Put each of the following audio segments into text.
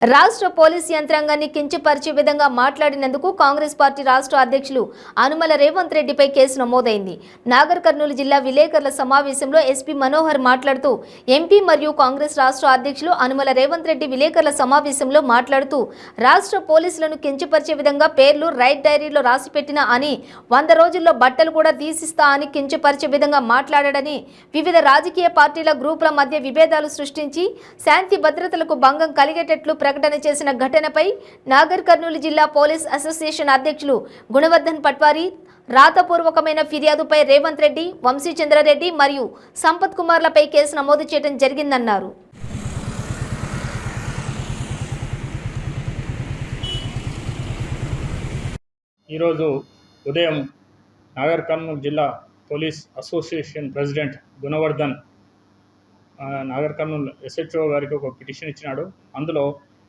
రాష్ట్ర పోలీస్ యంత్రాంగాన్ని కించపరిచే విధంగా మాట్లాడినందుకు కాంగ్రెస్ పార్టీ రాష్ట్ర అధ్యక్షులు అనుమల రేవంత్ రెడ్డిపై కేసు నమోదైంది. నాగర్ కర్నూలు జిల్లా విలేకరుల సమావేశంలో ఎస్పీ మనోహర్ మాట్లాడుతూ ఎంపీ మరియు కాంగ్రెస్ రాష్ట్ర అధ్యక్షులు అనుమల రేవంత్ రెడ్డి విలేకరుల సమావేశంలో మాట్లాడుతూ రాష్ట్ర పోలీసులను కించపరిచే విధంగా పేర్లు రైట్ డైరీలో రాసిపెట్టిన అని 100 రోజుల్లో బట్టలు కూడా తీసిస్తా అని కించపరిచే విధంగా మాట్లాడాడని వివిధ రాజకీయ పార్టీల గ్రూపుల మధ్య విభేదాలు సృష్టించి శాంతి భద్రతలకు భంగం కలిగేటట్లు ప్రకటన చేసిన ఘటనపై నాగర్ కర్నూలు జిల్లా పోలీస్ అసోసియేషన్ అధ్యక్షులు గుణవర్ధన్ పట్వారి రాతపూర్వకమైన ఫిర్యాదుపై రేవంత్ రెడ్డి, వంశీచంద్రారెడ్డి మరియు సంపత్ కుమార్లపై కేసు నమోదు చేయడం జరిగిందన్నారు. ఈరోజు ఉదయం నాగర్ కర్నూలు జిల్లా police association president Gunavardhan Nagar Kurnool SHO గారికి ఒక పిటిషన్ ఇచ్చినాడు. అందులో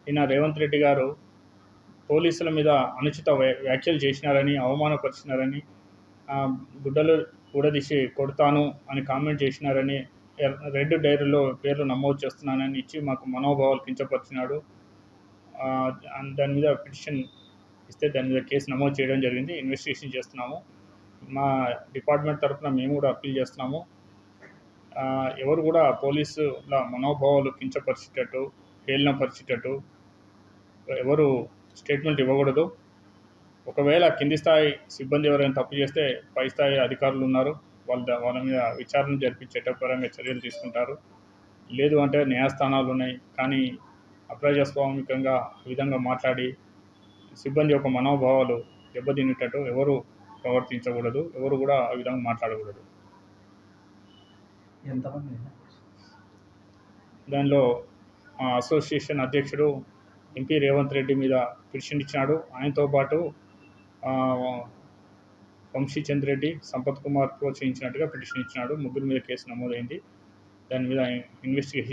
ఈయన రేవంత్ రెడ్డి గారు పోలీసుల మీద అనుచిత వ్యాఖ్యలు చేసినారని, అవమానపరిచినారని, గుడ్డలు ఊడదీసి కొడతాను అని కామెంట్ చేసినారని, రెడ్ డైరీలో పేర్లు నమోదు చేస్తున్నానని ఇచ్చి మాకు మనోభావాలు కించపరిచినాడు. దాని మీద పిటిషన్ ఇస్తే దాని మీద కేసు నమోదు చేయడం జరిగింది. ఇన్వెస్టిగేషన్ చేస్తున్నాము. మా డిపార్ట్మెంట్ తరఫున మేము కూడా అప్పీల్ చేస్తున్నాము. ఎవరు కూడా పోలీసుల మనోభావాలు కించపరిచేటట్టు, హేళనపరిచేటట్టు ఎవరు స్టేట్మెంట్ ఇవ్వకూడదు. ఒకవేళ కింది స్థాయి సిబ్బంది ఎవరైనా తప్పు చేస్తే పై స్థాయి అధికారులు ఉన్నారు, వాళ్ళ మీద విచారణ జరిపి చట్టపరంగా చర్యలు తీసుకుంటారు. లేదు అంటే న్యాయస్థానాలు ఉన్నాయి. కానీ అప్రజాస్వామికంగా ఆ విధంగా మాట్లాడి సిబ్బంది యొక్క మనోభావాలు దెబ్బతినేటట్టు ఎవరు ప్రవర్తించకూడదు, ఎవరు కూడా ఆ విధంగా మాట్లాడకూడదు. దానిలో అసోసియేషన్ అధ్యక్షుడు ఎంపీ రేవంత్ రెడ్డి మీద పిటిషన్ ఇచ్చినాడు. ఆయనతో పాటు వంశీచంద్రెడ్డి, సంపత్ కుమార్ ప్రోత్సహించినట్టుగా పిటిషన్ ఇచ్చినాడు. ముగ్గురు మీద కేసు నమోదైంది. దాని మీద ఇన్వెస్టిగేషన్